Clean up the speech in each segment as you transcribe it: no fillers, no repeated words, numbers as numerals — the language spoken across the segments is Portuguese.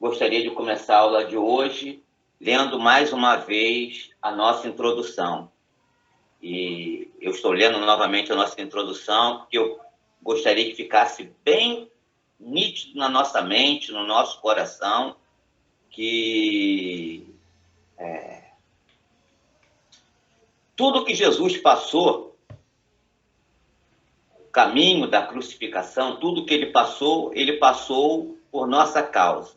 gostaria de começar a aula de hoje lendo mais uma vez a nossa introdução. E eu estou lendo novamente a nossa introdução porque eu gostaria que ficasse bem nítido na nossa mente, no nosso coração, que tudo que Jesus passou, o caminho da crucificação, tudo que ele passou por nossa causa.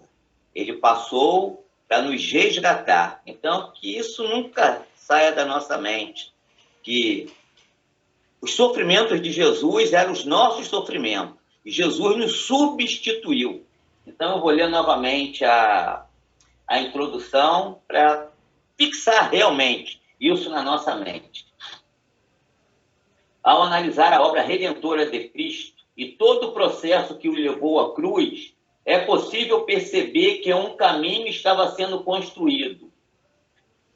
Ele passou para nos resgatar. Então, que isso nunca saia da nossa mente, que os sofrimentos de Jesus eram os nossos sofrimentos, e Jesus nos substituiu. Então, eu vou ler novamente a introdução para fixar realmente isso na nossa mente. Ao analisar a obra redentora de Cristo e todo o processo que o levou à cruz, é possível perceber que um caminho estava sendo construído.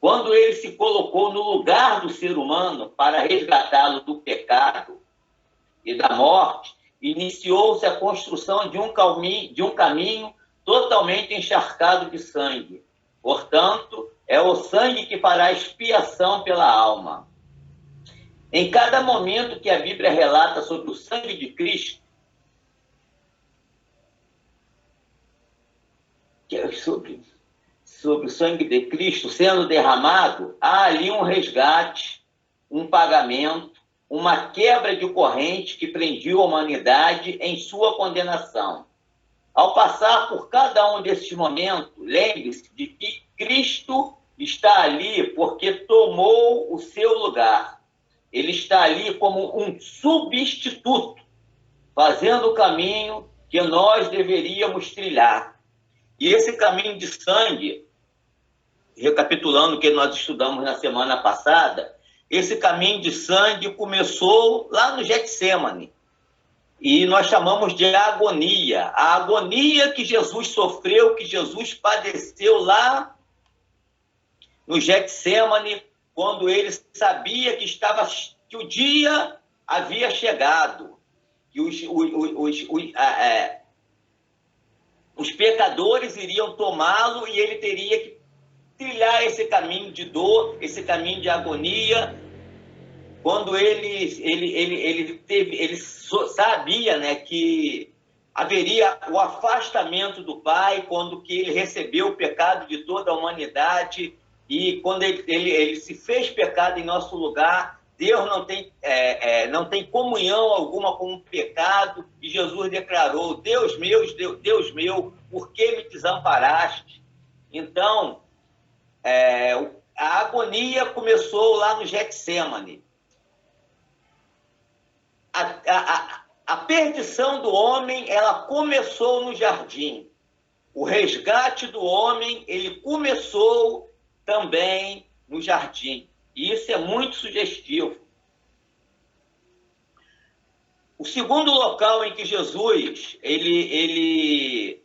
Quando ele se colocou no lugar do ser humano para resgatá-lo do pecado e da morte, iniciou-se a construção de um caminho totalmente encharcado de sangue. Portanto, é o sangue que fará expiação pela alma. Em cada momento que a Bíblia relata sobre o sangue de Cristo, sobre o sangue de Cristo sendo derramado, há ali um resgate, um pagamento, uma quebra de corrente que prendia a humanidade em sua condenação. Ao passar por cada um desses momentos, lembre-se de que Cristo está ali porque tomou o seu lugar. Ele está ali como um substituto, fazendo o caminho que nós deveríamos trilhar. E esse caminho de sangue, recapitulando o que nós estudamos na semana passada, esse caminho de sangue começou lá no Getsêmani. E nós chamamos de agonia. A agonia que Jesus sofreu, que Jesus padeceu lá no Getsêmani, quando ele sabia que o dia havia chegado, que os pecadores iriam tomá-lo e ele teria que trilhar esse caminho de dor, esse caminho de agonia, quando ele sabia, né, que haveria o afastamento do Pai, quando que ele recebeu o pecado de toda a humanidade, e quando ele se fez pecado em nosso lugar, Deus não tem comunhão alguma com o pecado, e Jesus declarou: Deus meu, por que me desamparaste? Então, a agonia começou lá no Getsêmani. A perdição do homem, ela começou no jardim. O resgate do homem, ele começou também no jardim. E isso é muito sugestivo. O segundo local em que Jesus ele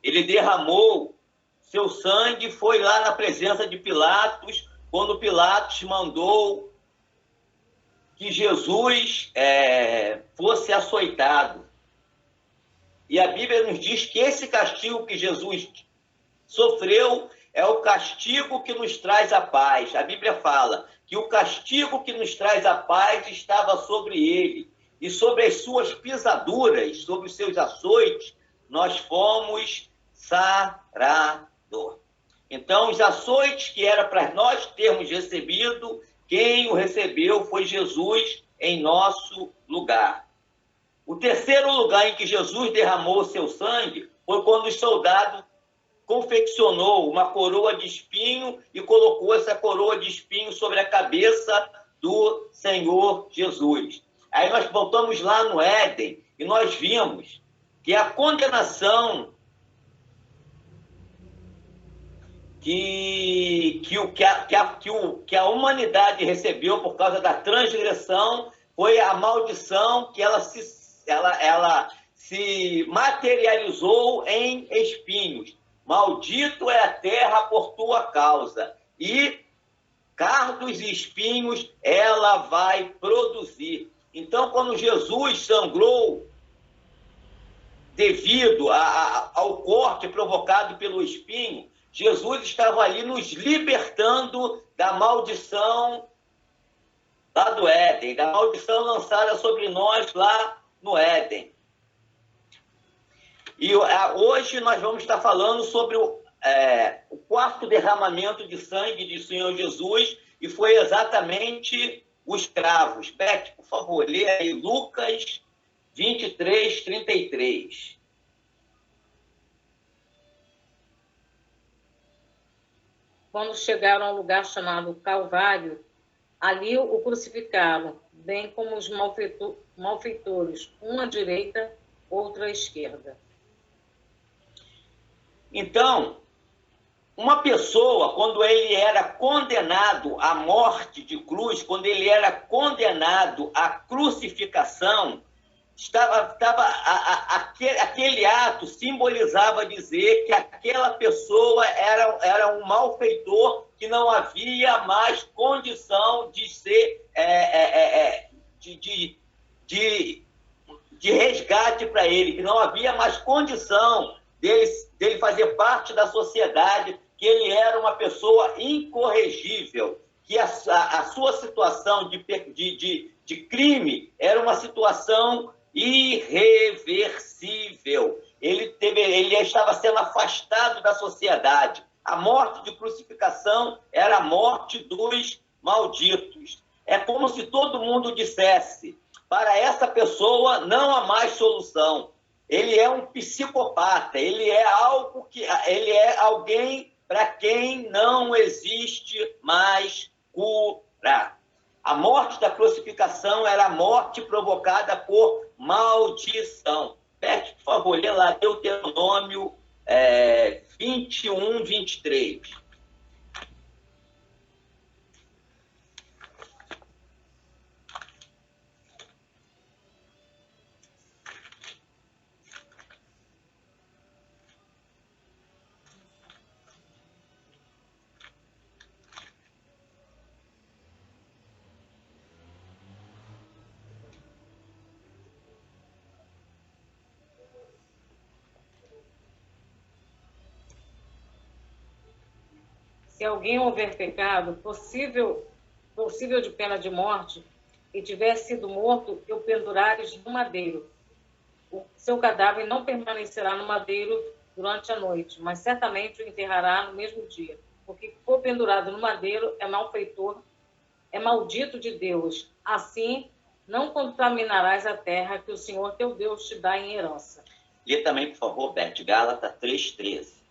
derramou seu sangue foi lá na presença de Pilatos, quando Pilatos mandou que Jesus fosse açoitado. E a Bíblia nos diz que esse castigo que Jesus sofreu é o castigo que nos traz a paz. A Bíblia fala que o castigo que nos traz a paz estava sobre ele, e sobre as suas pisaduras, sobre os seus açoites, nós fomos sarados. Então, os açoites que era para nós termos recebido, quem o recebeu foi Jesus em nosso lugar. O terceiro lugar em que Jesus derramou o seu sangue foi quando os soldados confeccionou uma coroa de espinho e colocou essa coroa de espinho sobre a cabeça do Senhor Jesus. Aí nós voltamos lá no Éden e nós vimos que a condenação que a humanidade recebeu por causa da transgressão foi a maldição que ela se materializou em espinhos. Maldito é a terra por tua causa, e cardos e espinhos ela vai produzir. Então, quando Jesus sangrou devido ao corte provocado pelo espinho, Jesus estava ali nos libertando da maldição lá do Éden, da maldição lançada sobre nós lá no Éden. E hoje nós vamos estar falando sobre o quarto derramamento de sangue de Senhor Jesus, e foi exatamente os cravos. Beth, por favor, lê aí Lucas 23, 33. Quando chegaram ao lugar chamado Calvário, ali o crucificaram, bem como os malfeitores, uma à direita, outra à esquerda. Então, uma pessoa, quando ele era condenado à morte de cruz, quando ele era condenado à crucificação, aquele ato simbolizava dizer que aquela pessoa era um malfeitor, que não havia mais condição de ser de resgate para ele, que não havia mais condição dele fazer parte da sociedade, que ele era uma pessoa incorregível, que a sua situação de crime era uma situação irreversível. Ele estava sendo afastado da sociedade. A morte de crucificação era a morte dos malditos. É como se todo mundo dissesse: para essa pessoa não há mais solução. Ele é um psicopata, ele é alguém para quem não existe mais cura. A morte da crucificação era a morte provocada por maldição. Beth, por favor, lê lá Deuteronômio 21, 23. Se alguém houver pecado possível de pena de morte e tiver sido morto, eu pendurares no madeiro. O seu cadáver não permanecerá no madeiro durante a noite, mas certamente o enterrará no mesmo dia. Porque for pendurado no madeiro é malfeitor, é maldito de Deus. Assim, não contaminarás a terra que o Senhor teu Deus te dá em herança. Lê também, por favor, Beth, Gálatas 3:13.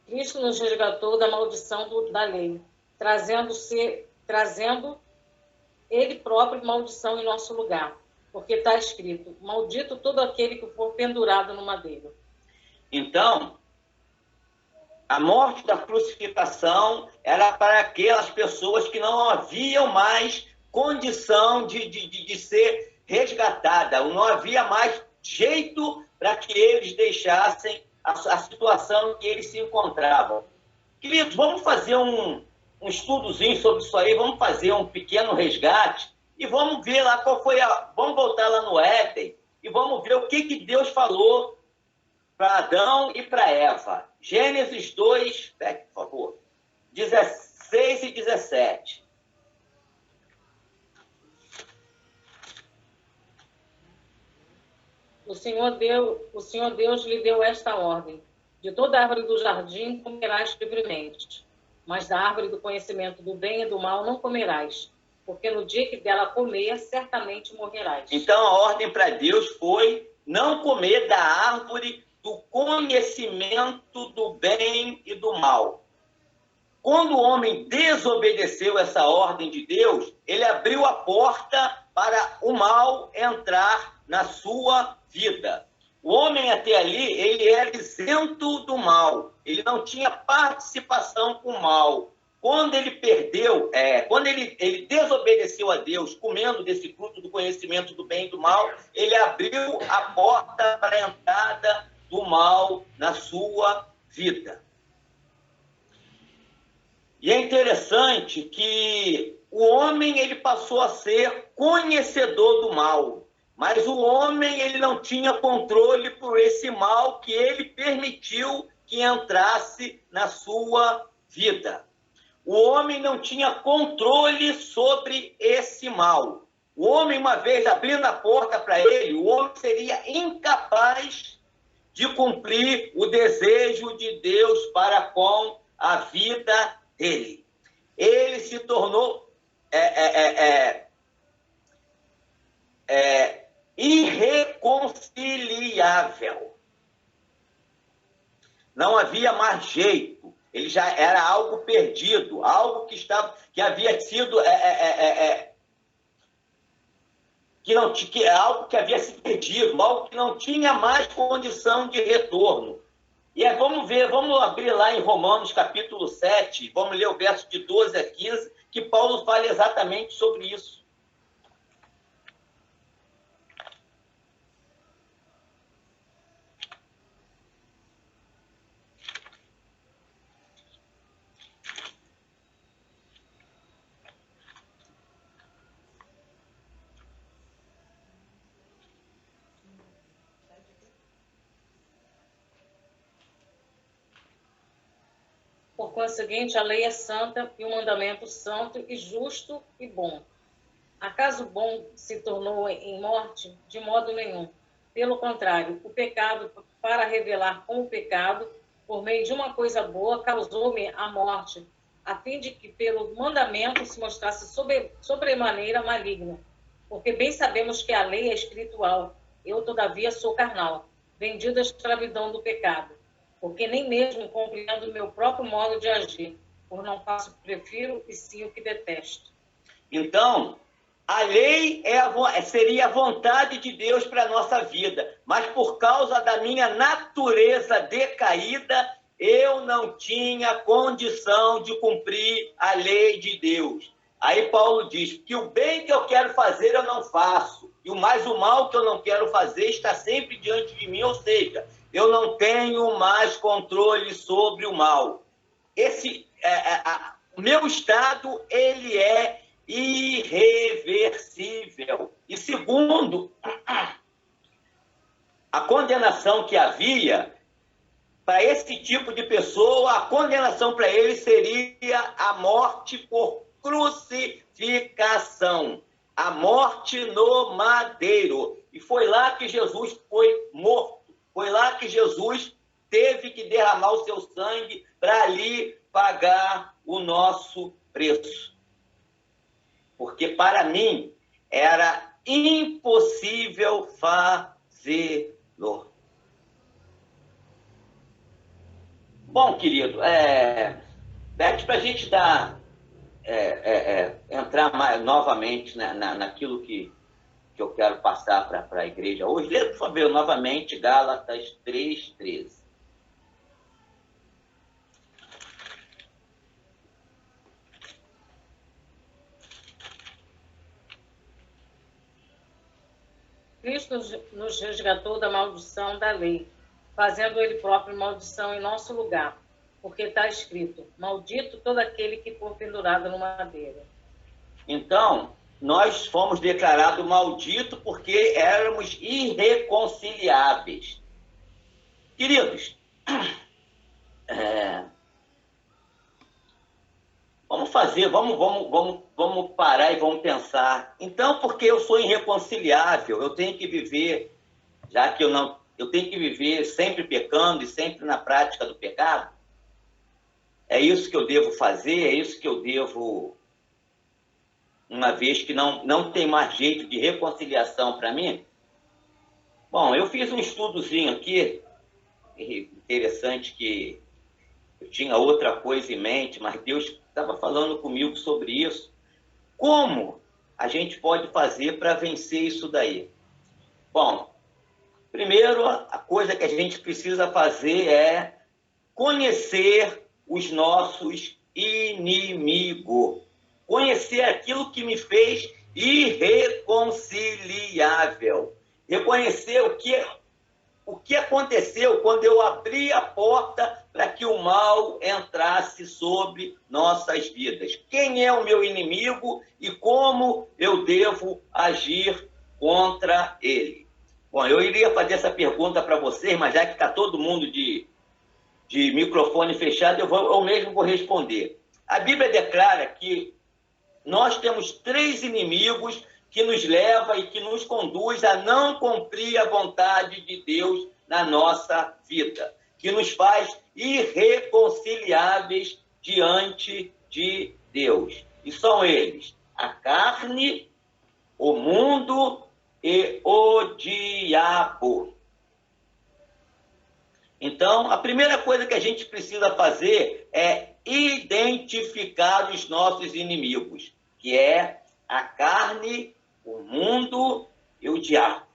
Cristo nos resgatou da maldição da lei, trazendo ele próprio maldição em nosso lugar, porque está escrito: maldito todo aquele que for pendurado no madeiro. Então, a morte da crucificação era para aquelas pessoas que não haviam mais condição de ser resgatada, não havia mais jeito para que eles deixassem a situação em que eles se encontravam. Queridos, vamos fazer um estudozinho sobre isso aí, vamos fazer um pequeno resgate e vamos ver lá qual foi vamos voltar lá no Éden e vamos ver o que Deus falou para Adão e para Eva. Gênesis 2, por favor, 16 e 17. O Senhor Deus lhe deu esta ordem: de toda árvore do jardim comerás livremente, mas da árvore do conhecimento do bem e do mal não comerás, porque no dia que dela comer, certamente morrerás. Então a ordem para Deus foi não comer da árvore do conhecimento do bem e do mal. Quando o homem desobedeceu essa ordem de Deus, ele abriu a porta para o mal entrar na sua vida. O homem até ali, ele era isento do mal. Ele não tinha participação com o mal. Quando ele quando ele desobedeceu a Deus, comendo desse fruto do conhecimento do bem e do mal, ele abriu a porta para a entrada do mal na sua vida. E é interessante que o homem ele passou a ser conhecedor do mal, mas o homem ele não tinha controle por esse mal que ele permitiu que entrasse na sua vida. O homem não tinha controle sobre esse mal. O homem, uma vez abrindo a porta para ele, o homem seria incapaz de cumprir o desejo de Deus para com a vida dele. Ele se tornou irreconciliável. Não havia mais jeito. Ele já era algo perdido, algo que havia sido algo que havia se perdido, algo que não tinha mais condição de retorno. E vamos abrir lá em Romanos capítulo 7, vamos ler o verso de 12 a 15, que Paulo fala exatamente sobre isso. Por conseguinte, a lei é santa e o mandamento santo e justo e bom. Acaso o bom se tornou em morte? De modo nenhum. Pelo contrário, o pecado, para revelar como pecado, por meio de uma coisa boa, causou-me a morte, a fim de que pelo mandamento se mostrasse sobremaneira maligno. Porque bem sabemos que a lei é espiritual, eu, todavia, sou carnal, vendido à escravidão do pecado. Porque nem mesmo compreendo o meu próprio modo de agir, por não faço o que prefiro e sim o que detesto. Então, a lei seria a vontade de Deus para a nossa vida, mas por causa da minha natureza decaída, eu não tinha condição de cumprir a lei de Deus. Aí Paulo diz que o bem que eu quero fazer eu não faço, e o mal que eu não quero fazer está sempre diante de mim, ou seja, eu não tenho mais controle sobre o mal. O meu estado, ele é irreversível. E segundo, a condenação que havia, para esse tipo de pessoa, a condenação para ele seria a morte por crucificação, a morte no madeiro. E foi lá que Jesus foi morto. Foi lá que Jesus teve que derramar o seu sangue para ali pagar o nosso preço. Porque para mim era impossível fazê-lo. Bom, querido, Beth, para a gente entrar novamente naquilo que eu quero passar para a igreja hoje, lê, por favor, novamente Gálatas 3:13. Cristo nos resgatou da maldição da lei, fazendo ele próprio maldição em nosso lugar, porque está escrito, maldito todo aquele que for pendurado no madeiro. Então, nós fomos declarados malditos porque éramos irreconciliáveis. Queridos, vamos parar e vamos pensar. Então, porque eu sou irreconciliável, eu tenho que viver, já que eu tenho que viver sempre pecando e sempre na prática do pecado? É isso que eu devo fazer? É isso que eu devo, uma vez que não tem mais jeito de reconciliação para mim? Bom, eu fiz um estudozinho aqui, interessante, que eu tinha outra coisa em mente, mas Deus estava falando comigo sobre isso. Como a gente pode fazer para vencer isso daí? Bom, primeiro, a coisa que a gente precisa fazer é conhecer os nossos inimigos. Conhecer aquilo que me fez irreconciliável. Reconhecer o que o que aconteceu quando eu abri a porta para que o mal entrasse sobre nossas vidas. Quem é o meu inimigo e como eu devo agir contra ele? Bom, eu iria fazer essa pergunta para vocês, mas já que está todo mundo de microfone fechado, eu mesmo vou responder. A Bíblia declara que nós temos 3 inimigos que nos leva e que nos conduz a não cumprir a vontade de Deus na nossa vida, que nos faz irreconciliáveis diante de Deus. E são eles: a carne, o mundo e o diabo. Então, a primeira coisa que a gente precisa fazer é identificar os nossos inimigos, que é a carne, o mundo e o diabo.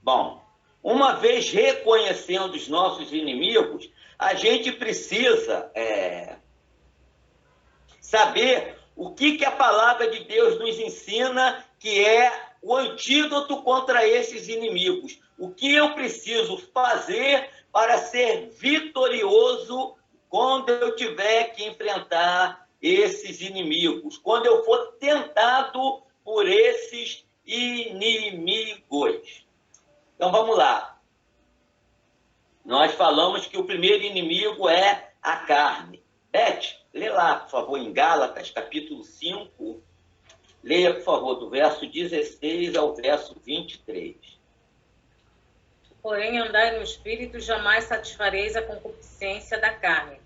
Bom, uma vez reconhecendo os nossos inimigos, a gente precisa saber o que a palavra de Deus nos ensina, que é o antídoto contra esses inimigos. O que eu preciso fazer para ser vitorioso quando eu tiver que enfrentar esses inimigos, quando eu for tentado por esses inimigos. Então, vamos lá. Nós falamos que o primeiro inimigo é a carne. Beth, lê lá, por favor, em Gálatas, capítulo 5. Leia, por favor, do verso 16 ao verso 23. Porém, andai no Espírito, jamais satisfareis a concupiscência da carne,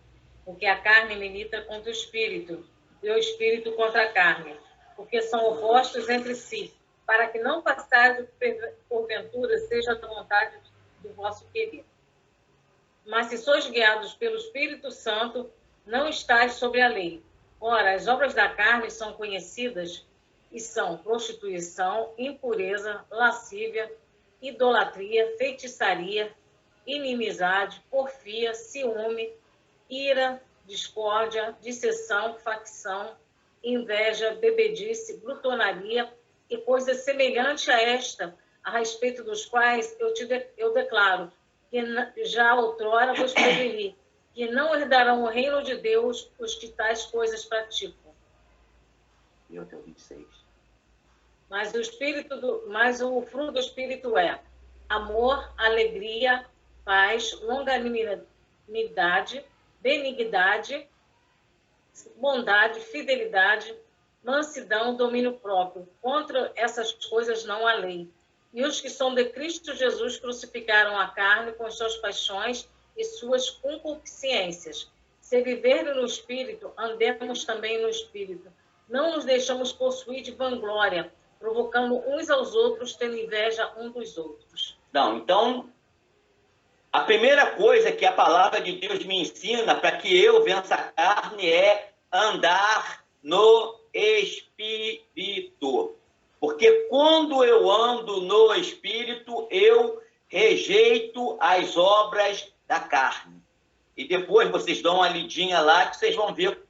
porque a carne milita contra o Espírito, e o Espírito contra a carne, porque são opostos entre si, para que não passais o que porventura seja da vontade do vosso querer. Mas se sois guiados pelo Espírito Santo, não estáis sobre a lei. Ora, as obras da carne são conhecidas e são prostituição, impureza, lascívia, idolatria, feitiçaria, inimizade, porfia, ciúme, ira, discórdia, dissensão, facção, inveja, bebedice, glutonaria e coisas semelhantes a esta, a respeito dos quais eu declaro que já outrora vos preveni, que não herdarão o reino de Deus os que tais coisas praticam. E até o 26. Mas o fruto do Espírito é amor, alegria, paz, longanimidade, benignidade, bondade, fidelidade, mansidão, domínio próprio. Contra essas coisas não há lei. E os que são de Cristo Jesus crucificaram a carne com suas paixões e suas concupiscências. Se viverem no Espírito, andemos também no Espírito. Não nos deixamos possuir de vanglória, provocando uns aos outros, tendo inveja uns dos outros. Não, então, a primeira coisa que a palavra de Deus me ensina para que eu vença a carne é andar no Espírito. Porque quando eu ando no Espírito, eu rejeito as obras da carne. E depois vocês dão uma lidinha lá que vocês vão ver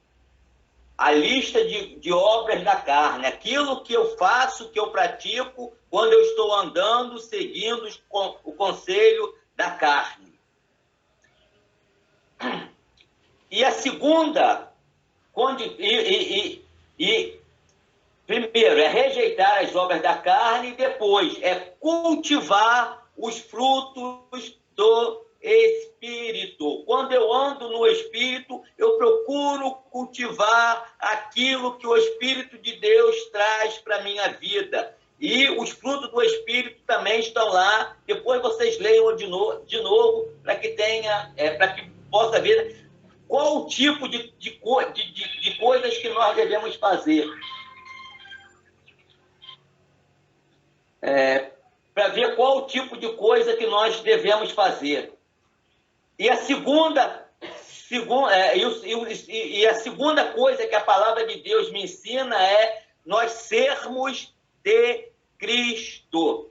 a lista de obras da carne. Aquilo que eu faço, que eu pratico, quando eu estou andando, seguindo o conselho da carne. E a segunda, primeiro é rejeitar as obras da carne, e depois é cultivar os frutos do Espírito. Quando eu ando no Espírito, eu procuro cultivar aquilo que o Espírito de Deus traz para a minha vida. E os frutos do Espírito também estão lá. Depois vocês leiam de novo para que possa ver qual o tipo de coisas que nós devemos fazer. Para ver qual o tipo de coisa que nós devemos fazer. E a segunda coisa que a palavra de Deus me ensina é nós sermos de Cristo.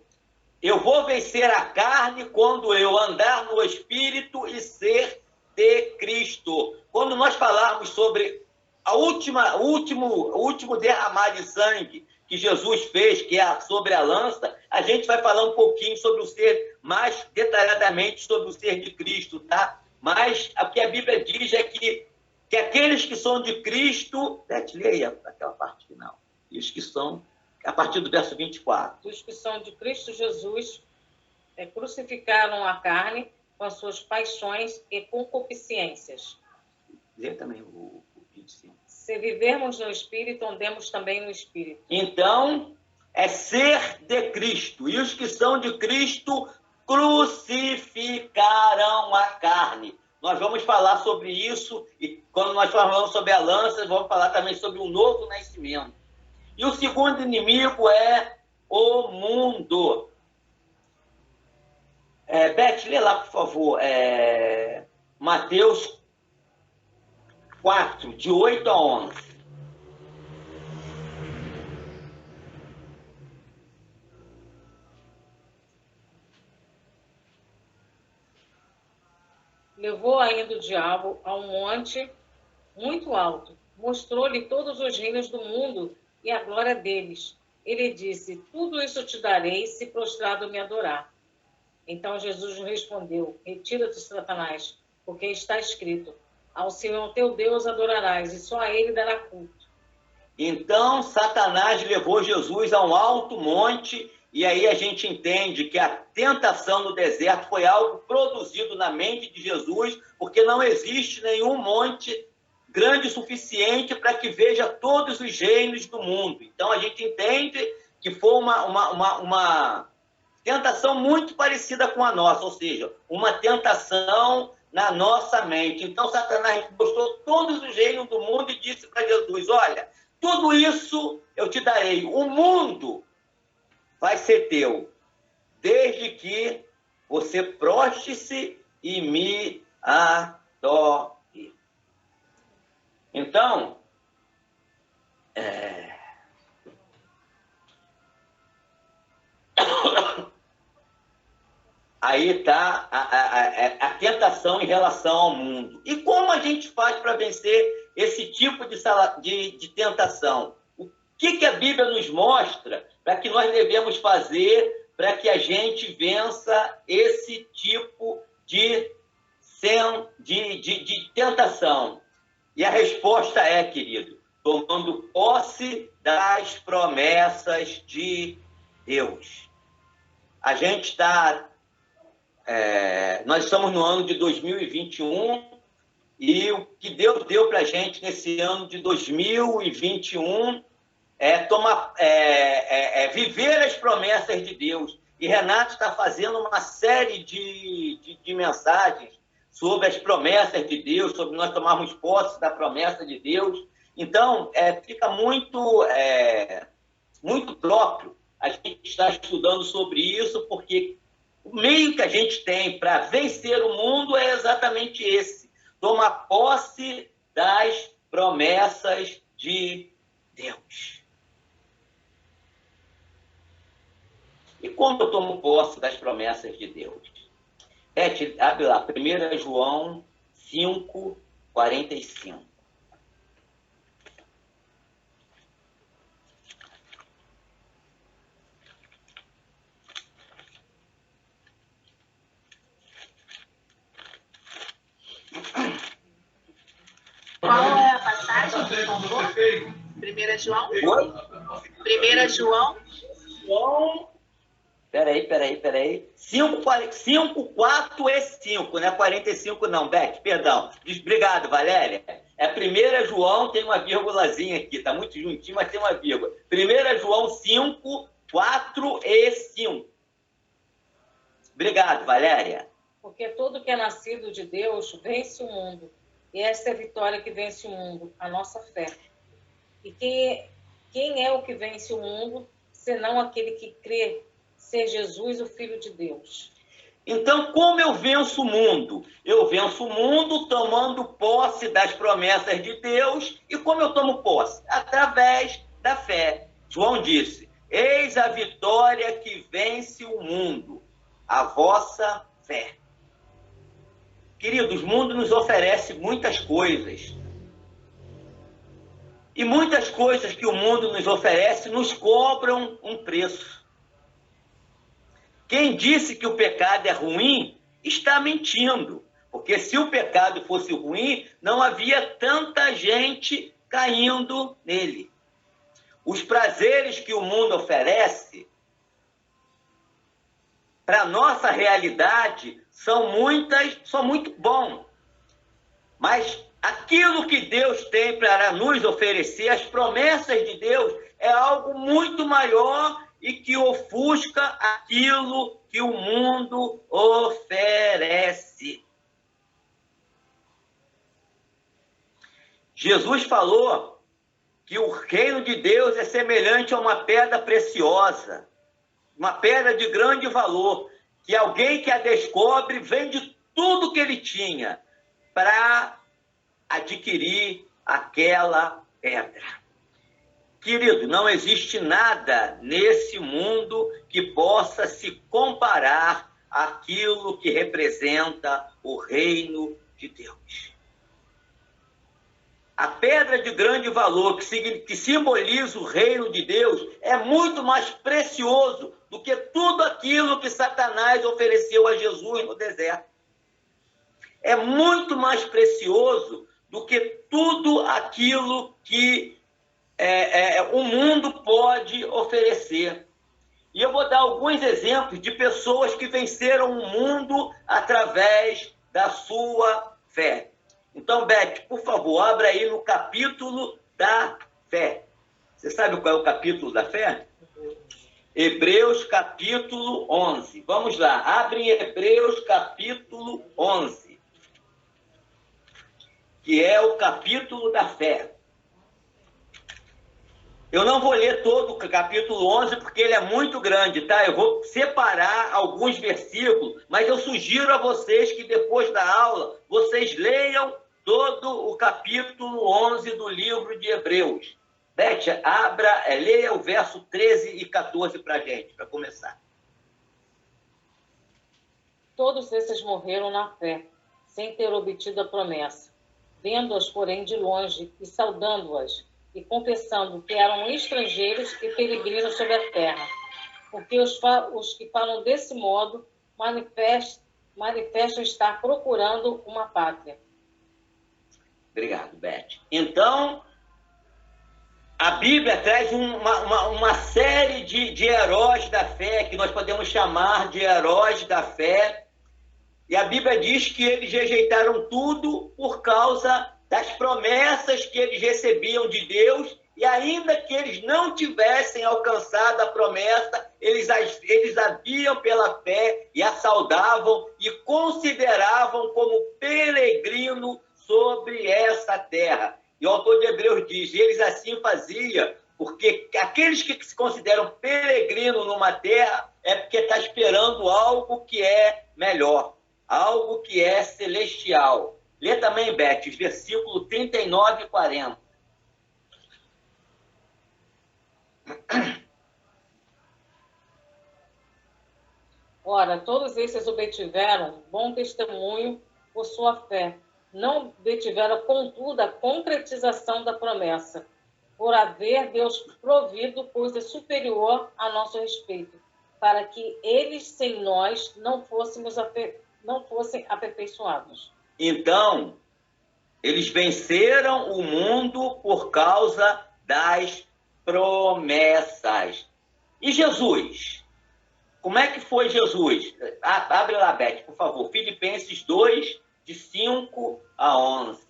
Eu vou vencer a carne quando eu andar no Espírito e ser de Cristo. Quando nós falarmos sobre o último derramar de sangue que Jesus fez, que é sobre a lança, a gente vai falar um pouquinho sobre o ser mais detalhadamente sobre o ser de Cristo, tá? Mas o que a Bíblia diz é que aqueles que são de Cristo... Beth, leia aquela parte final. E os que são, a partir do verso 24. Os que são de Cristo Jesus crucificaram a carne com as suas paixões e concupiscências. Lê também o 25. Se vivermos no Espírito, andemos também no Espírito. Então, é ser de Cristo. E os que são de Cristo crucificaram a carne. Nós vamos falar sobre isso, e quando nós falamos sobre a lança, vamos falar também sobre o novo nascimento. E o segundo inimigo é o mundo. Beth, lê lá, por favor, Mateus 4, de 8 a 11. Levou ainda o diabo a um monte muito alto, mostrou-lhe todos os reinos do mundo e a glória deles. Ele disse: tudo isso te darei se prostrado me adorar. Então Jesus respondeu: retira-te, Satanás, porque está escrito: ao Senhor teu Deus adorarás e só a ele dará culto. Então Satanás levou Jesus a um alto monte, e aí a gente entende que a tentação no deserto foi algo produzido na mente de Jesus, porque não existe nenhum monte grande o suficiente para que veja todos os reinos do mundo. Então a gente entende que foi uma tentação muito parecida com a nossa, ou seja, uma tentação na nossa mente. Então Satanás mostrou todos os reinos do mundo e disse para Jesus: olha, tudo isso eu te darei, o mundo vai ser teu, desde que você prostre-se e me adore. Então, aí está a tentação em relação ao mundo. E como a gente faz para vencer esse tipo de tentação? O que a Bíblia nos mostra para que nós devemos fazer para que a gente vença esse tipo de tentação? E a resposta é, querido, tomando posse das promessas de Deus. A gente está... nós estamos no ano de 2021 e o que Deus deu para a gente nesse ano de 2021 é viver as promessas de Deus. E Renato está fazendo uma série de mensagens sobre as promessas de Deus, sobre nós tomarmos posse da promessa de Deus. Então, fica muito próprio a gente estar estudando sobre isso, porque o meio que a gente tem para vencer o mundo é exatamente esse: tomar posse das promessas de Deus. E como eu tomo posse das promessas de Deus? Beth, abre lá, 1 João 5, 45. Qual é a passagem, por favor? 1 João? Oi? 1 João? Peraí. 5, 4 e 5, não é 45 não, Beth, perdão. Obrigado, Valéria. 1 João, tem uma vírgulazinha aqui, tá muito juntinho, mas tem uma vírgula. 1 João 5, 4 e 5. Obrigado, Valéria. Porque todo que é nascido de Deus vence o mundo. E essa é a vitória que vence o mundo, a nossa fé. E quem é o que vence o mundo, senão aquele que crê ser Jesus, o Filho de Deus? Então, como eu venço o mundo? Eu venço o mundo tomando posse das promessas de Deus. E como eu tomo posse? Através da fé. João disse: eis a vitória que vence o mundo, a vossa fé. Queridos, o mundo nos oferece muitas coisas. E muitas coisas que o mundo nos oferece nos cobram um preço. Quem disse que o pecado é ruim está mentindo. Porque se o pecado fosse ruim, não havia tanta gente caindo nele. Os prazeres que o mundo oferece, para a nossa realidade, são muito bons. Mas aquilo que Deus tem para nos oferecer, as promessas de Deus, é algo muito maior e que ofusca aquilo que o mundo oferece. Jesus falou que o reino de Deus é semelhante a uma pedra preciosa, uma pedra de grande valor, que alguém que a descobre vende tudo que ele tinha para adquirir aquela pedra. Querido, não existe nada nesse mundo que possa se comparar àquilo que representa o reino de Deus. A pedra de grande valor, que simboliza o reino de Deus, é muito mais precioso do que tudo aquilo que Satanás ofereceu a Jesus no deserto. É muito mais precioso do que tudo aquilo que o mundo pode oferecer. E eu vou dar alguns exemplos de pessoas que venceram o mundo através da sua fé. Então, Beth, por favor, abra aí no capítulo da fé. Você sabe qual é o capítulo da fé? Hebreus, capítulo 11. Vamos lá, abre em Hebreus, capítulo 11. Que é o capítulo da fé. Eu não vou ler todo o capítulo 11, porque ele é muito grande, tá? Eu vou separar alguns versículos, mas eu sugiro a vocês que depois da aula, vocês leiam todo o capítulo 11 do livro de Hebreus. Beth, leia o verso 13 e 14 para a gente, para começar. Todos esses morreram na fé, sem ter obtido a promessa, vendo-as, porém, de longe e saudando-as, e confessando que eram estrangeiros e peregrinos sobre a terra. Porque os que falam desse modo manifestam estar procurando uma pátria. Obrigado, Beth. Então, a Bíblia traz uma série de heróis da fé, que nós podemos chamar de heróis da fé. E a Bíblia diz que eles rejeitaram tudo por causa das promessas que eles recebiam de Deus, e ainda que eles não tivessem alcançado a promessa, eles a viam pela fé e a saudavam e consideravam como peregrino sobre essa terra. E o autor de Hebreus diz, eles assim faziam, porque aqueles que se consideram peregrino numa terra é porque está esperando algo que é melhor, algo que é celestial. Lê também, Beth, os versículos 39 e 40. Ora, todos esses obtiveram bom testemunho por sua fé. Não obtiveram, contudo, a concretização da promessa, por haver Deus provido coisa superior a nosso respeito, para que eles, sem nós, não fossem aperfeiçoados. Então, eles venceram o mundo por causa das promessas. E Jesus? Como é que foi Jesus? Abre lá, Beth, por favor. Filipenses 2, de 5 a 11.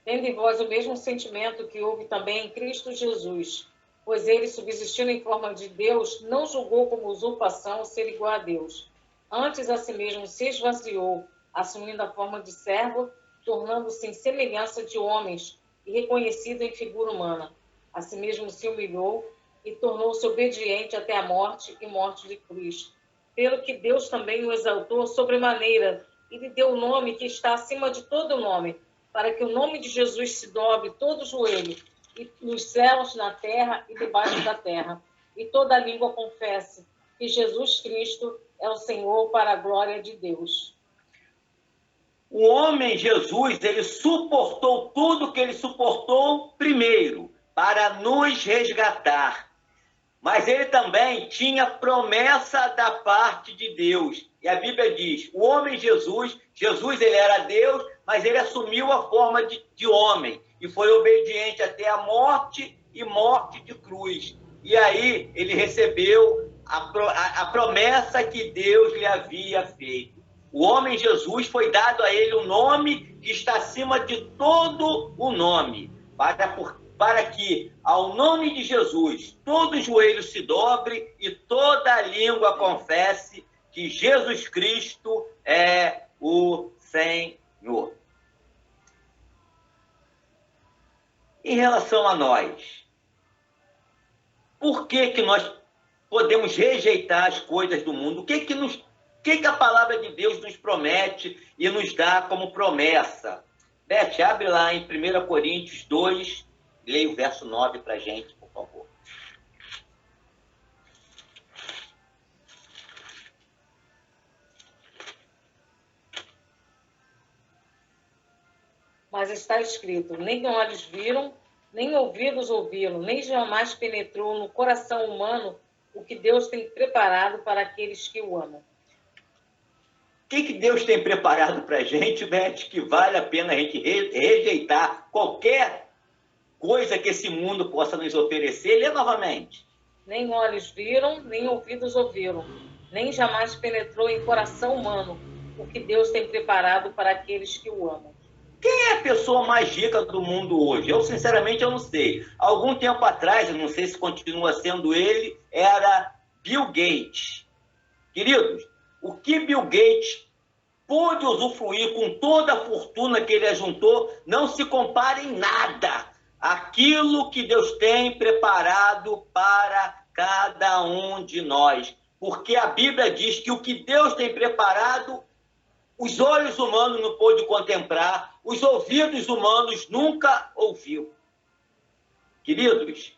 Tendo em vós o mesmo sentimento que houve também em Cristo Jesus, pois ele, subsistindo em forma de Deus, não julgou como usurpação ser igual a Deus. Antes, a si mesmo se esvaziou, assumindo a forma de servo, tornando-se em semelhança de homens e reconhecido em figura humana. A si mesmo se humilhou e tornou-se obediente até a morte e morte de cruz. Pelo que Deus também o exaltou sobremaneira e lhe deu o nome que está acima de todo nome, para que o nome de Jesus se dobre todo o joelho, e nos céus, na terra e debaixo da terra, e toda língua confesse que Jesus Cristo é o Senhor, para a glória de Deus. o homem Jesus, ele suportou tudo que ele suportou primeiro, para nos resgatar. Mas ele também tinha promessa da parte de Deus. E a Bíblia diz, o homem Jesus ele era Deus, mas ele assumiu a forma de homem. E foi obediente até a morte e morte de cruz. E aí ele recebeu a promessa que Deus lhe havia feito. O homem Jesus foi dado a ele um nome que está acima de todo o nome, para que, ao nome de Jesus, todo joelho se dobre e toda língua confesse que Jesus Cristo é o Senhor. Em relação a nós, por que nós podemos rejeitar as coisas do mundo? O que a palavra de Deus nos promete e nos dá como promessa? Beth, abre lá em 1 Coríntios 2, leia o verso 9 para a gente, por favor. Mas está escrito, nem olhos viram, nem ouvidos ouviram, nem jamais penetrou no coração humano o que Deus tem preparado para aqueles que o amam. O que Deus tem preparado para a gente, Beth, que vale a pena a gente rejeitar qualquer coisa que esse mundo possa nos oferecer? Lê novamente. Nem olhos viram, nem ouvidos ouviram, nem jamais penetrou em coração humano o que Deus tem preparado para aqueles que o amam. Quem é a pessoa mais rica do mundo hoje? Sinceramente, eu não sei. Algum tempo atrás, eu não sei se continua sendo ele, era Bill Gates. Queridos, o que Bill Gates pôde usufruir com toda a fortuna que ele ajuntou não se compara em nada àquilo que Deus tem preparado para cada um de nós. Porque a Bíblia diz que o que Deus tem preparado, os olhos humanos não pôde contemplar, os ouvidos humanos nunca ouviu. Queridos,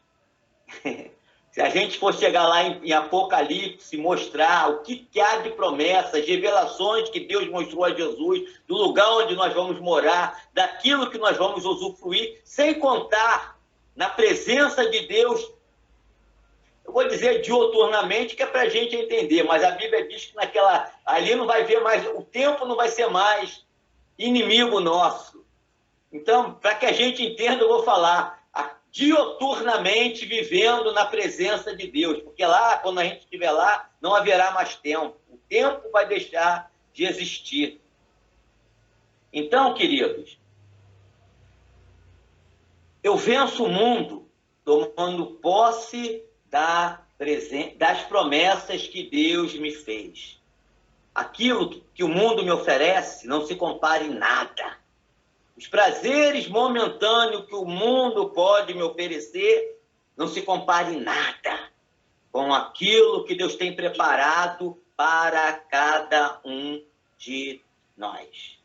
se a gente for chegar lá em Apocalipse, mostrar o que há de promessas, revelações que Deus mostrou a Jesus, do lugar onde nós vamos morar, daquilo que nós vamos usufruir, sem contar na presença de Deus, eu vou dizer dioturnamente, que é para a gente entender, mas a Bíblia diz que ali não vai ver mais, o tempo não vai ser mais inimigo nosso. Então, para que a gente entenda, eu vou falar dioturnamente vivendo na presença de Deus, porque lá, quando a gente estiver lá, não haverá mais tempo. O tempo vai deixar de existir. Então, queridos, eu venço o mundo tomando posse das promessas que Deus me fez. Aquilo que o mundo me oferece não se compara em nada. Os prazeres momentâneos que o mundo pode me oferecer não se compara em nada com aquilo que Deus tem preparado para cada um de nós.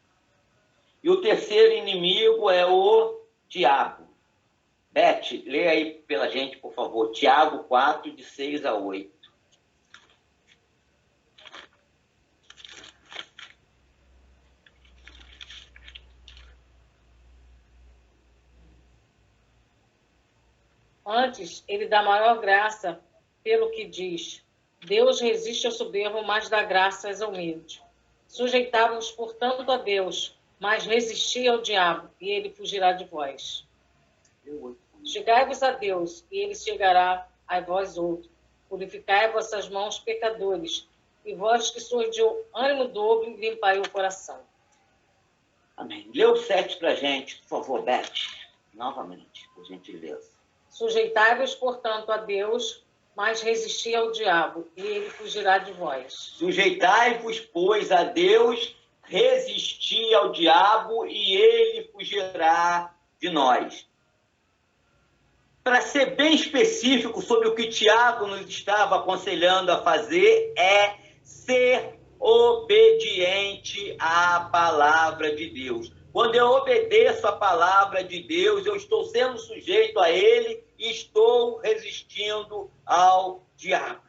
E o terceiro inimigo é o diabo. Beth, lê aí pela gente, por favor. Tiago 4, de 6 a 8. Antes, ele dá maior graça pelo que diz. Deus resiste ao soberbo, mas dá graças ao humilde. Sujeitávamos, portanto, a Deus, mas resisti ao diabo, e ele fugirá de vós. Chegai-vos a Deus, e ele chegará a vós outros. Purificai vossas mãos, pecadores, e vós que sois de ânimo dobre, limpai o coração. Amém. Lê o 7 para a gente, por favor, Beth. Novamente, por gentileza. Sujeitai-vos, portanto, a Deus, mas resisti ao diabo, e ele fugirá de vós. Sujeitai-vos, pois, a Deus, resisti ao diabo, e ele fugirá de nós. Para ser bem específico sobre o que Tiago nos estava aconselhando a fazer, é ser obediente à palavra de Deus. Quando eu obedeço à palavra de Deus, eu estou sendo sujeito a ele e estou resistindo ao diabo.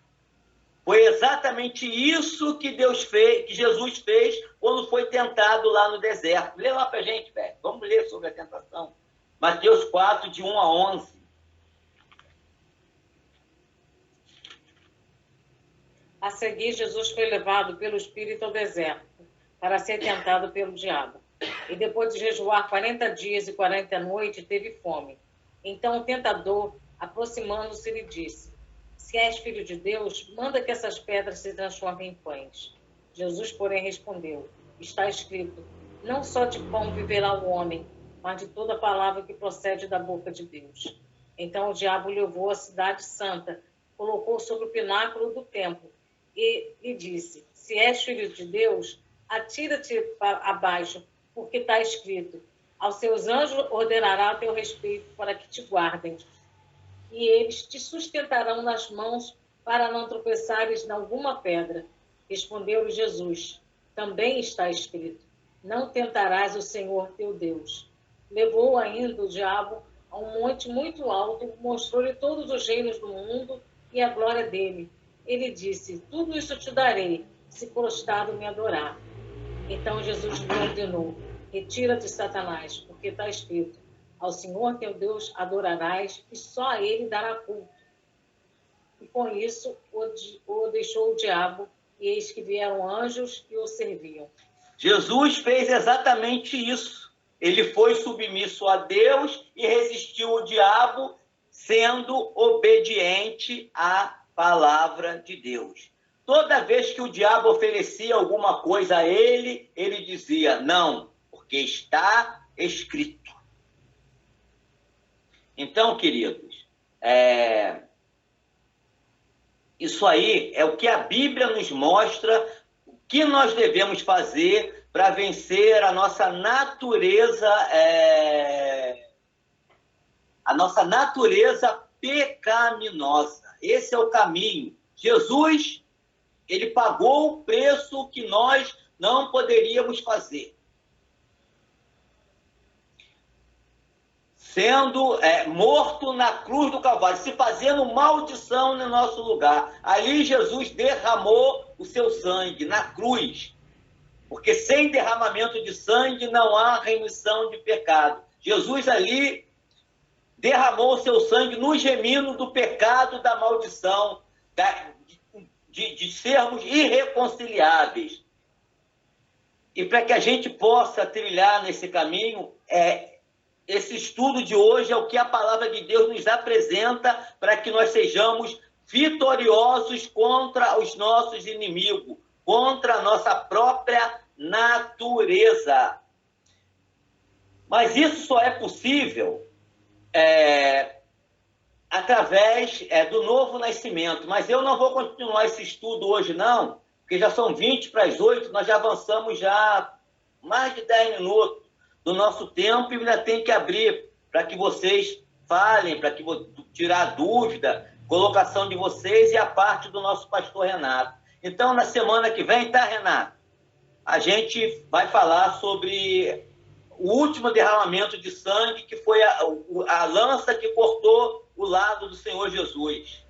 Foi exatamente isso que Deus fez, que Jesus fez quando foi tentado lá no deserto. Lê lá para a gente, velho. Vamos ler sobre a tentação. Mateus 4, de 1 a 11. A seguir, Jesus foi levado pelo Espírito ao deserto para ser tentado pelo diabo. E depois de jejuar 40 dias e 40 noites, teve fome. Então o tentador, aproximando-se, lhe disse: se és filho de Deus, manda que essas pedras se transformem em pães. Jesus, porém, respondeu: está escrito, não só de pão viverá o homem, mas de toda palavra que procede da boca de Deus. Então o diabo levou a cidade santa, colocou sobre o pináculo do templo e disse: se és filho de Deus, atira-te abaixo, porque está escrito, aos seus anjos ordenará a teu respeito para que te guardem. E eles te sustentarão nas mãos para não tropeçares em alguma pedra. Respondeu-lhe Jesus: também está escrito, não tentarás o Senhor teu Deus. Levou ainda o diabo a um monte muito alto, mostrou-lhe todos os reinos do mundo e a glória dele. Ele disse: tudo isso te darei, se prostrado me adorar. Então Jesus lhe ordenou: retira-te, Satanás, porque está escrito, ao Senhor teu Deus adorarás e só a ele dará culto. E com isso o deixou o diabo, e eis que vieram anjos e o serviam. Jesus fez exatamente isso. Ele foi submisso a Deus e resistiu ao diabo, sendo obediente à palavra de Deus. Toda vez que o diabo oferecia alguma coisa a ele, ele dizia: não, porque está escrito. Então, queridos, isso aí é o que a Bíblia nos mostra, o que nós devemos fazer para vencer a nossa natureza, pecaminosa. Esse é o caminho. Jesus, ele pagou o preço que nós não poderíamos fazer. Sendo morto na cruz do Calvário, se fazendo maldição no nosso lugar. Ali Jesus derramou o seu sangue na cruz. Porque sem derramamento de sangue não há remissão de pecado. Jesus ali derramou o seu sangue no gemino do pecado, da maldição, de sermos irreconciliáveis. E para que a gente possa trilhar nesse caminho, esse estudo de hoje é o que a palavra de Deus nos apresenta para que nós sejamos vitoriosos contra os nossos inimigos, contra a nossa própria natureza. Mas isso só é possível através do novo nascimento. Mas eu não vou continuar esse estudo hoje, não, porque já são 20 para as 8, nós já avançamos já mais de 10 minutos do nosso tempo e ainda tem que abrir para que vocês falem, para que tirar dúvida, colocação de vocês e a parte do nosso pastor Renato. Então, na semana que vem, tá, Renato? A gente vai falar sobre o último derramamento de sangue, que foi a lança que cortou o lado do Senhor Jesus.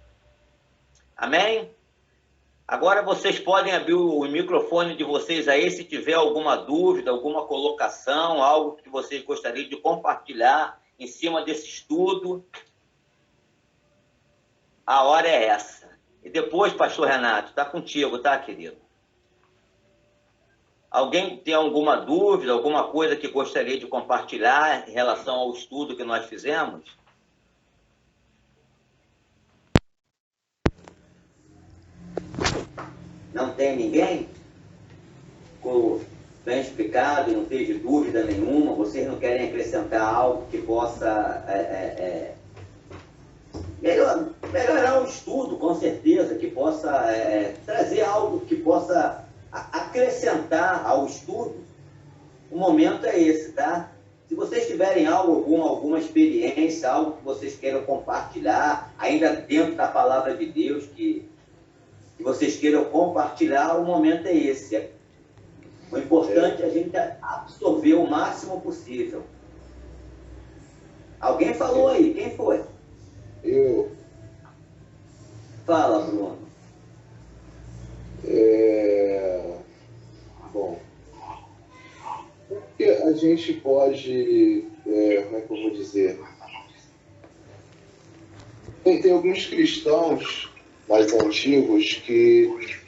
Amém? Agora vocês podem abrir o microfone de vocês aí, se tiver alguma dúvida, alguma colocação, algo que vocês gostariam de compartilhar em cima desse estudo. A hora é essa. E depois, pastor Renato, está contigo, tá, querido? Alguém tem alguma dúvida, alguma coisa que gostaria de compartilhar em relação ao estudo que nós fizemos? Não tem ninguém? Ficou bem explicado, não teve dúvida nenhuma? Vocês não querem acrescentar algo que possa melhorar o estudo, com certeza, que possa trazer algo que possa acrescentar ao estudo? O momento é esse, tá? Se vocês tiverem alguma experiência, algo que vocês queiram compartilhar, ainda dentro da palavra de Deus, que vocês queiram compartilhar, o momento é esse. O importante é a gente absorver o máximo possível. Alguém falou aí, quem foi? Eu. Fala, Bruno. gente pode, como é que eu vou dizer? Tem alguns cristãos mais antigos que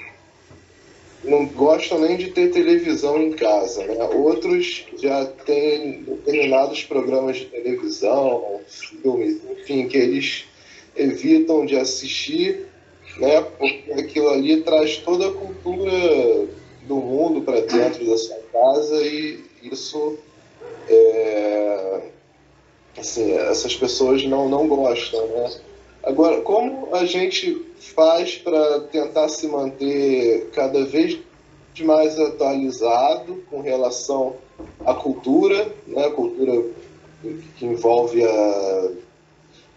não gostam nem de ter televisão em casa, né? Outros já têm determinados programas de televisão, filmes, enfim, que eles evitam de assistir, né? Porque aquilo ali traz toda a cultura do mundo para dentro da sua casa e isso, assim, essas pessoas não gostam, né? Agora, como a gente faz para tentar se manter cada vez mais atualizado com relação à cultura, né? A cultura que envolve a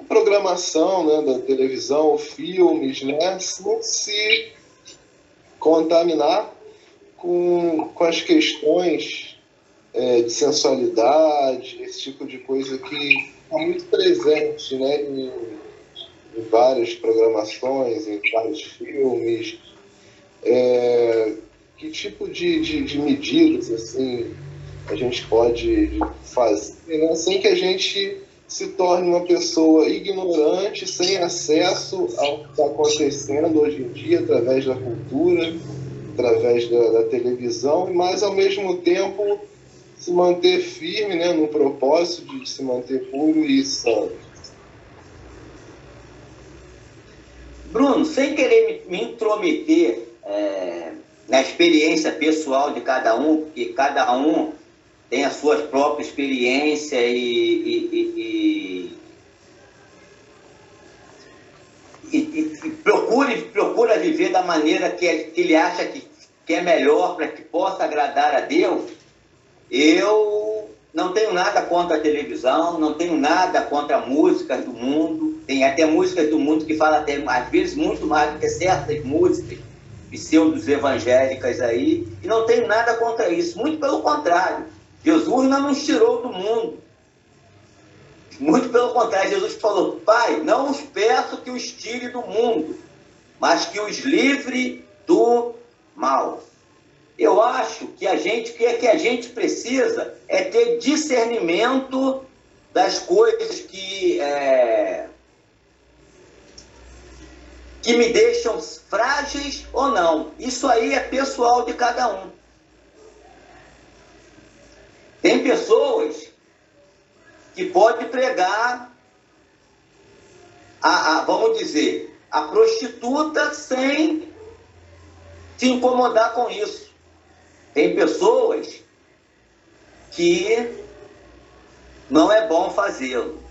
programação, né, da televisão, filmes, né? Sem se contaminar com as questões de sensualidade, esse tipo de coisa que está muito presente, né, em várias programações, em vários filmes. Que tipo de medidas assim, a gente pode fazer, né, sem que a gente se torne uma pessoa ignorante, sem acesso ao que está acontecendo hoje em dia, através da cultura, através da televisão, mas ao mesmo tempo se manter firme, né, no propósito de se manter puro e santo. Bruno, sem querer me intrometer na experiência pessoal de cada um, porque cada um tem a sua própria experiência e procura viver da maneira que ele acha que é melhor para que possa agradar a Deus. Eu não tenho nada contra a televisão, não tenho nada contra músicas do mundo. Tem até músicas do mundo que falam até, às vezes, muito mais do que certas músicas pseudos evangélicas aí, e não tenho nada contra isso. Muito pelo contrário. Jesus não nos tirou do mundo. Muito pelo contrário. Jesus falou: Pai, não os peço que os tire do mundo, mas que os livre do mal. Eu acho que o que a gente precisa é ter discernimento das coisas que me deixam frágeis ou não. Isso aí é pessoal de cada um. Tem pessoas que podem pregar vamos dizer, a prostituta sem se incomodar com isso. Tem pessoas que não é bom fazê-lo.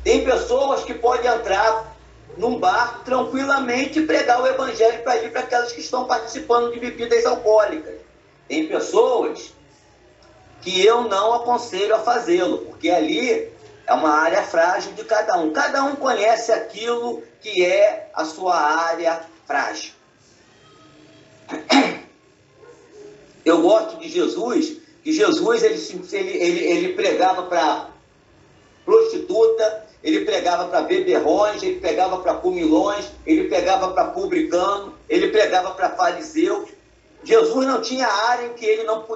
Tem pessoas que podem entrar num bar tranquilamente e pregar o evangelho para aquelas que estão participando de bebidas alcoólicas. Tem pessoas que eu não aconselho a fazê-lo, porque ali é uma área frágil de cada um. Cada um conhece aquilo que é a sua área frágil. Eu gosto de Jesus, que Jesus ele pregava para prostituta, ele pregava para beberrões, ele pregava para comilões, ele pregava para publicano, ele pregava para fariseus. Jesus não tinha área em que ele não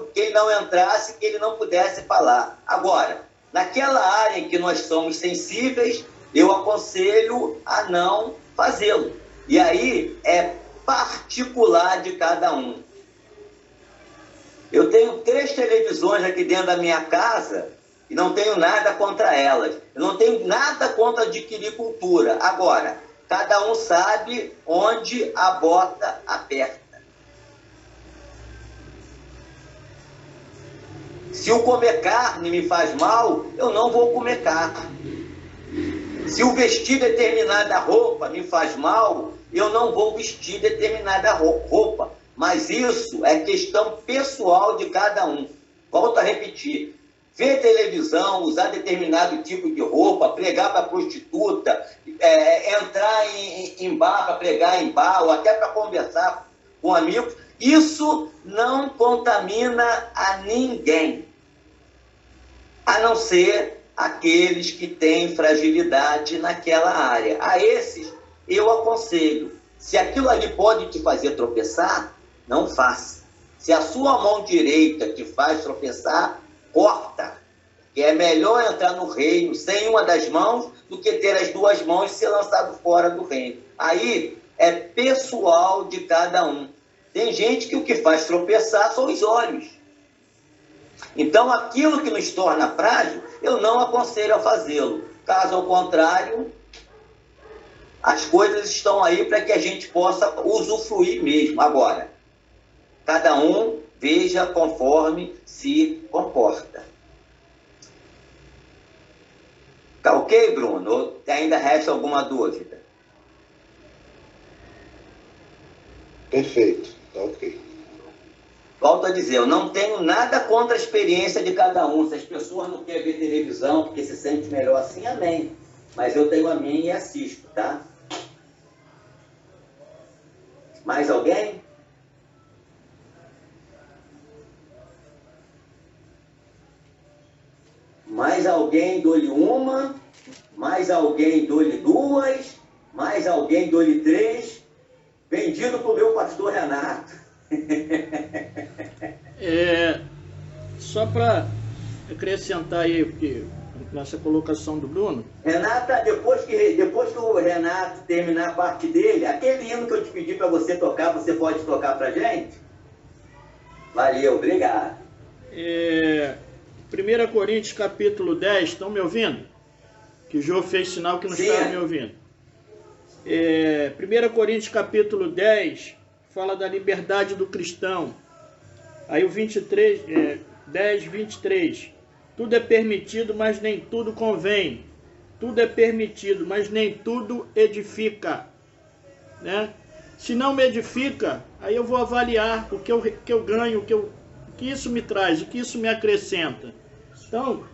entrasse, que ele não pudesse falar. Agora, naquela área em que nós somos sensíveis, eu aconselho a não fazê-lo. E aí é particular de cada um. Eu tenho 3 televisões aqui dentro da minha casa e não tenho nada contra elas. Eu não tenho nada contra adquirir cultura. Agora, cada um sabe onde a bota aperta. Se o comer carne me faz mal, eu não vou comer carne. Se o vestir determinada roupa me faz mal, eu não vou vestir determinada roupa. Mas isso é questão pessoal de cada um. Volto a repetir. Ver televisão, usar determinado tipo de roupa, pregar para prostituta, entrar em bar para pregar em bar, ou até para conversar com amigos, isso não contamina a ninguém, a não ser aqueles que têm fragilidade naquela área. A esses, eu aconselho, se aquilo ali pode te fazer tropeçar, não faça. Se a sua mão direita te faz tropeçar, corta. Que é melhor entrar no reino sem uma das mãos do que ter as duas mãos e ser lançado fora do reino. Aí é pessoal de cada um. Tem gente que o que faz tropeçar são os olhos. Então, aquilo que nos torna frágil, eu não aconselho a fazê-lo. Caso ao contrário, as coisas estão aí para que a gente possa usufruir mesmo. Agora, cada um veja conforme se comporta. Tá ok, Bruno? Ou ainda resta alguma dúvida? Perfeito, tá ok. Volto a dizer, eu não tenho nada contra a experiência de cada um. Se as pessoas não querem ver televisão porque se sente melhor assim, amém. Mas eu tenho a minha e assisto, tá? Mais alguém? Mais alguém, dou-lhe uma. Mais alguém, dou-lhe duas. Mais alguém, dou-lhe três. Vendido para o meu pastor Renato. Só para acrescentar aí, porque nessa colocação do Bruno. Renata, depois que o Renato terminar a parte dele, aquele hino que eu te pedi para você tocar, você pode tocar para gente? Valeu, obrigado. 1 Coríntios capítulo 10, estão me ouvindo? Que o Jô fez sinal que não estava me ouvindo. 1 Coríntios capítulo 10 fala da liberdade do cristão. Aí o 10, 23. Tudo é permitido, mas nem tudo convém. Tudo é permitido, mas nem tudo edifica. Né? Se não me edifica, aí eu vou avaliar o que eu ganho, o que isso me traz, o que isso me acrescenta. Então,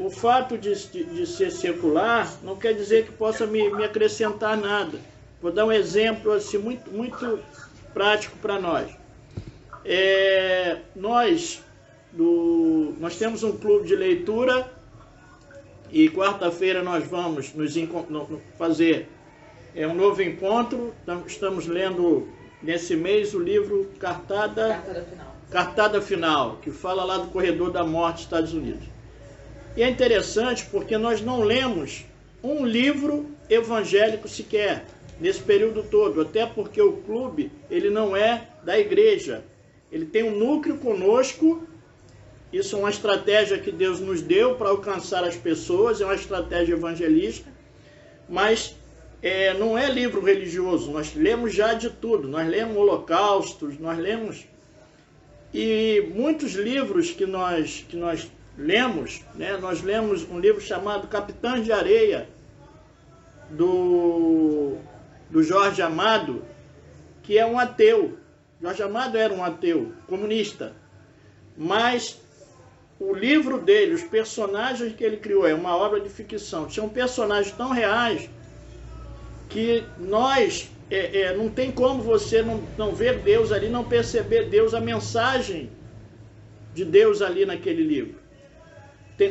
o fato de ser secular não quer dizer que possa me acrescentar nada. Vou dar um exemplo assim, muito, muito prático para nós. Nós temos um clube de leitura e quarta-feira nós vamos fazer um novo encontro. Estamos lendo nesse mês o livro Cartada Final, que fala lá do corredor da morte dos Estados Unidos. E é interessante porque nós não lemos um livro evangélico sequer nesse período todo, até porque o clube ele não é da igreja. Ele tem um núcleo conosco. Isso é uma estratégia que Deus nos deu para alcançar as pessoas, é uma estratégia evangelística, mas não é livro religioso. Nós lemos já de tudo, nós lemos holocaustos, nós lemos... E muitos livros que nós lemos, né? Nós lemos um livro chamado Capitães de Areia, do Jorge Amado, que é um ateu. Jorge Amado era um ateu, comunista. Mas o livro dele, os personagens que ele criou, é uma obra de ficção. São personagens tão reais que nós... não tem como você não ver Deus ali, não perceber Deus, a mensagem de Deus ali naquele livro.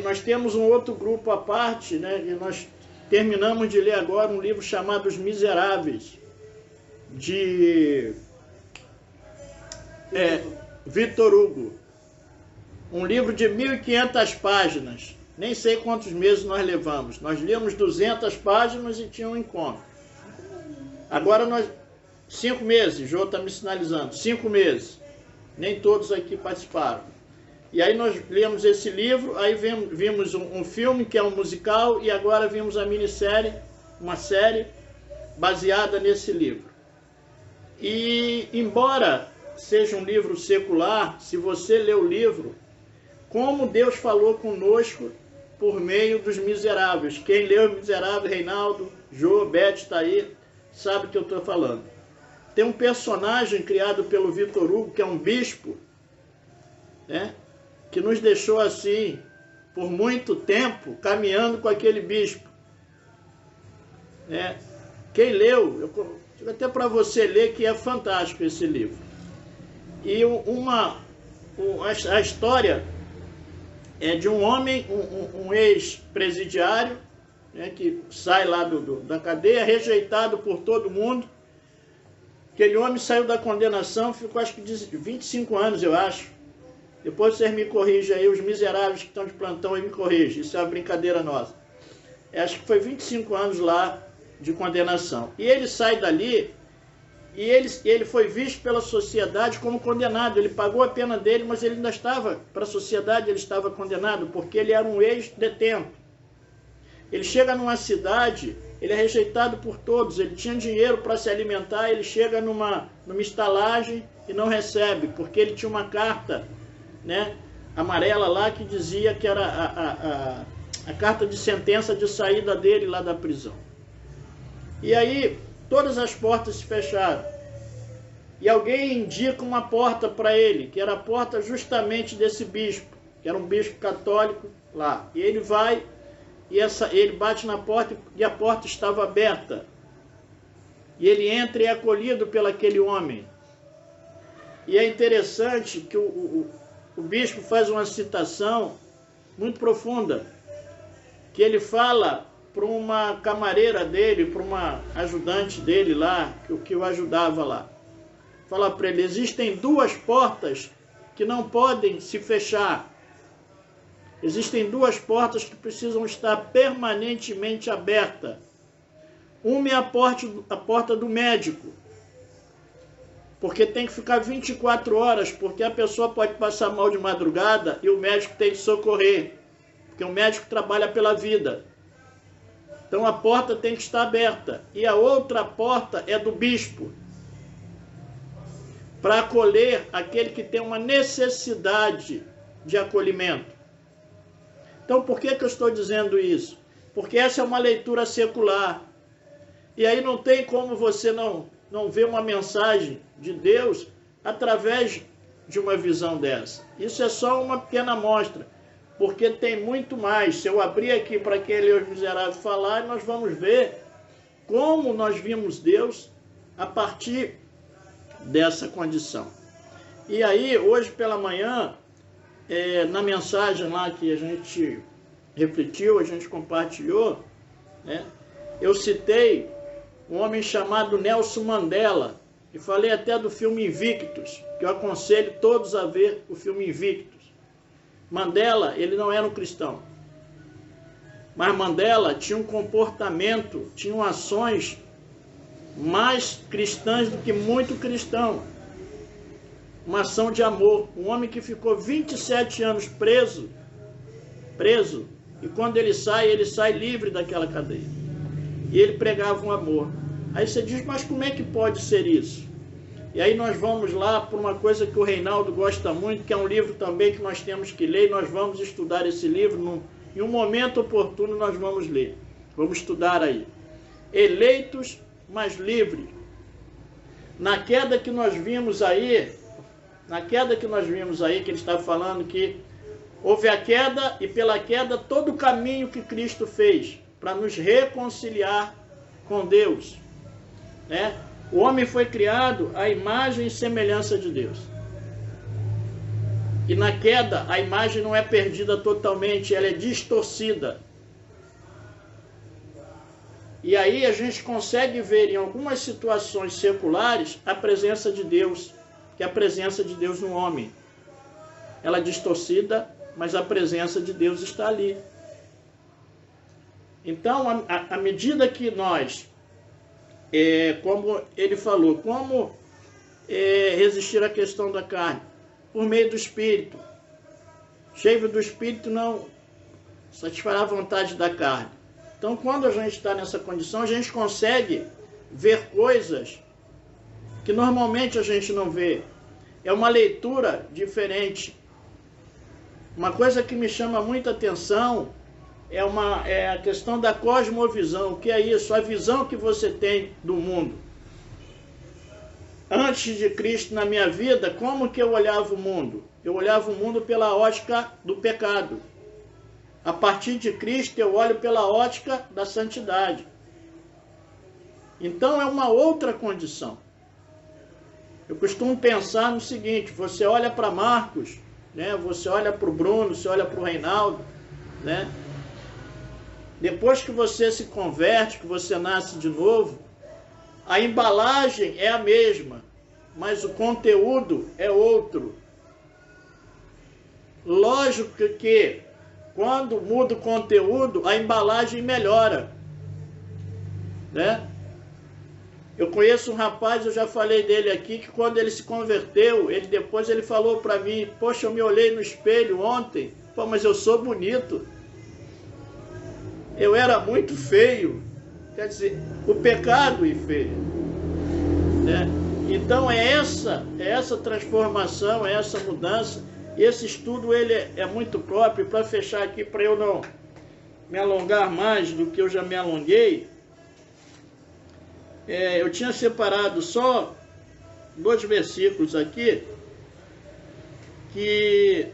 Nós temos um outro grupo à parte, né? E nós terminamos de ler agora um livro chamado Os Miseráveis, de Victor Hugo. Um livro de 1.500 páginas. Nem sei quantos meses nós levamos. Nós lemos 200 páginas e tinha um encontro. Agora 5 meses, Jô está me sinalizando, 5 meses. Nem todos aqui participaram. E aí nós lemos esse livro, aí vimos um filme que é um musical, e agora vimos a minissérie, uma série baseada nesse livro. E embora seja um livro secular, se você lê o livro, como Deus falou conosco por meio dos Miseráveis. Quem leu Os Miseráveis, Reinaldo, Jô, Beth está aí, sabe o que eu estou falando. Tem um personagem criado pelo Victor Hugo, que é um bispo, né, que nos deixou assim, por muito tempo, caminhando com aquele bispo. Né? Quem leu, eu digo até para você ler, que é fantástico esse livro. E a história é de um homem, um ex-presidiário, né, que sai lá da cadeia, rejeitado por todo mundo. Aquele homem saiu da condenação, ficou acho que 25 anos, eu acho. Depois vocês me corrigem aí, os miseráveis que estão de plantão aí me corrigem, isso é uma brincadeira nossa. Acho que foi 25 anos lá de condenação. E ele sai dali e ele foi visto pela sociedade como condenado. Ele pagou a pena dele, mas ele ainda estava, para a sociedade, ele estava condenado, porque ele era um ex-detento. Ele chega numa cidade, ele é rejeitado por todos, ele tinha dinheiro para se alimentar, ele chega numa estalagem e não recebe, porque ele tinha uma carta, né, amarela lá que dizia que era a carta de sentença de saída dele lá da prisão. E aí todas as portas se fecharam. E alguém indica uma porta para ele, que era a porta justamente desse bispo, que era um bispo católico lá. E ele vai, e ele bate na porta, e a porta estava aberta. E ele entra e é acolhido pelo aquele homem. E é interessante que o bispo faz uma citação muito profunda, que ele fala para uma camareira dele, para uma ajudante dele lá, que o ajudava lá. Fala para ele, existem duas portas que não podem se fechar. Existem duas portas que precisam estar permanentemente abertas. Uma é a porta do médico, porque tem que ficar 24 horas, porque a pessoa pode passar mal de madrugada e o médico tem que socorrer, porque o médico trabalha pela vida. Então a porta tem que estar aberta. E a outra porta é do bispo, para acolher aquele que tem uma necessidade de acolhimento. Então por que eu estou dizendo isso? Porque essa é uma leitura secular. E aí não tem como você não ver uma mensagem de Deus através de uma visão dessa. Isso é só uma pequena amostra, porque tem muito mais. Se eu abrir aqui para aquele os miseráveis falar, nós vamos ver como nós vimos Deus a partir dessa condição. E aí, hoje pela manhã, na mensagem lá que a gente refletiu, a gente compartilhou, né, eu citei um homem chamado Nelson Mandela, e falei até do filme Invictus, que eu aconselho todos a ver o filme Invictus. Mandela, ele não era um cristão, mas Mandela tinha um comportamento, tinha ações mais cristãs do que muito cristão. Uma ação de amor. Um homem que ficou 27 anos preso, e quando ele sai livre daquela cadeia. E ele pregava um amor. Aí você diz, mas como é que pode ser isso? E aí nós vamos lá por uma coisa que o Reinaldo gosta muito, que é um livro também que nós temos que ler, e nós vamos estudar esse livro, em um momento oportuno nós vamos ler. Vamos estudar aí. Eleitos, mas livres. Na queda que nós vimos aí, que ele está falando que houve a queda, e pela queda todo o caminho que Cristo fez para nos reconciliar com Deus, né? O homem foi criado à imagem e semelhança de Deus. E na queda a imagem não é perdida totalmente, ela é distorcida. E aí a gente consegue ver em algumas situações seculares a presença de Deus, que é a presença de Deus no homem. Ela é distorcida, mas a presença de Deus está ali. Então, à medida que nós, como ele falou, como resistir à questão da carne? Por meio do Espírito. Cheio do Espírito não satisfará a vontade da carne. Então, quando a gente está nessa condição, a gente consegue ver coisas que normalmente a gente não vê. É uma leitura diferente. Uma coisa que me chama muita atenção é a questão da cosmovisão. O que é isso? A visão que você tem do mundo. Antes de Cristo na minha vida, como que eu olhava o mundo? Eu olhava o mundo pela ótica do pecado. A partir de Cristo eu olho pela ótica da santidade. Então é uma outra condição. Eu costumo pensar no seguinte, você olha para Marcos, né? Você olha para o Bruno, você olha para o Reinaldo, né? Depois que você se converte, que você nasce de novo, a embalagem é a mesma, mas o conteúdo é outro. Lógico que quando muda o conteúdo, a embalagem melhora, né? Eu conheço um rapaz, eu já falei dele aqui, que quando ele se converteu, depois ele falou para mim, poxa, eu me olhei no espelho ontem, pô, mas eu sou bonito. Eu era muito feio. Quer dizer, o pecado é feio, né? Então é essa transformação, é essa mudança. Esse estudo ele é muito próprio. Para fechar aqui, para eu não me alongar mais do que eu já me alonguei, eu tinha separado só 2 versículos aqui, que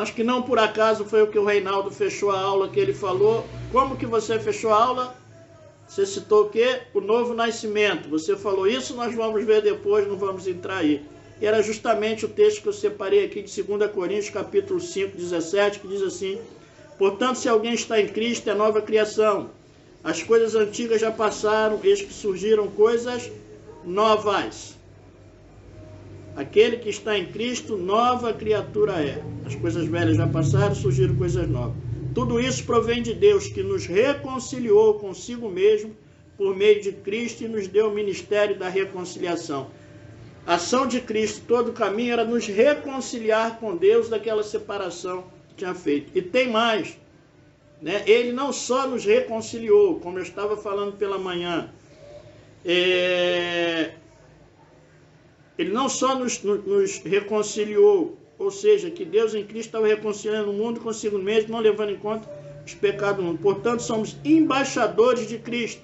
acho que não por acaso foi o que o Reinaldo fechou a aula, que ele falou. Como que você fechou a aula? Você citou o quê? O novo nascimento. Você falou isso, nós vamos ver depois, não vamos entrar aí. E era justamente o texto que eu separei aqui de 2 Coríntios, capítulo 5, 17, que diz assim: portanto, se alguém está em Cristo, é nova criação. As coisas antigas já passaram, eis que surgiram coisas novas. Aquele que está em Cristo, nova criatura é. As coisas velhas já passaram, surgiram coisas novas. Tudo isso provém de Deus, que nos reconciliou consigo mesmo por meio de Cristo e nos deu o ministério da reconciliação. A ação de Cristo, todo o caminho, era nos reconciliar com Deus daquela separação que tinha feito. E tem mais, né? Ele não só nos reconciliou, como eu estava falando pela manhã, ele não só nos reconciliou, ou seja, que Deus em Cristo estava reconciliando o mundo consigo mesmo, não levando em conta os pecados do mundo. Portanto, somos embaixadores de Cristo,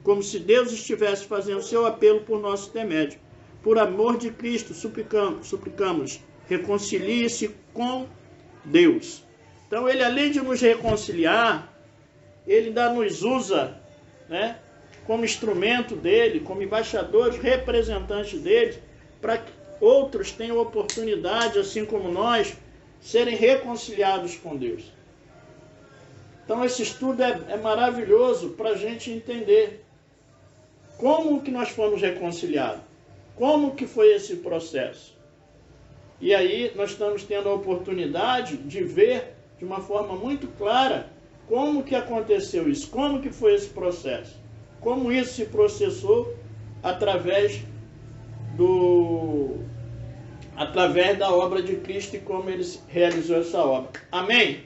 como se Deus estivesse fazendo seu apelo por nosso intermédio. Por amor de Cristo, suplicamos, reconcilie-se com Deus. Então, ele, além de nos reconciliar, ele ainda nos usa, né, como instrumento dele, como embaixadores, representantes dele, para que outros tenham oportunidade, assim como nós, serem reconciliados com Deus. Então, esse estudo é maravilhoso para a gente entender como que nós fomos reconciliados, como que foi esse processo. E aí nós estamos tendo a oportunidade de ver de uma forma muito clara como que aconteceu isso, como que foi esse processo, como isso se processou através da obra de Cristo e como ele realizou essa obra. Amém?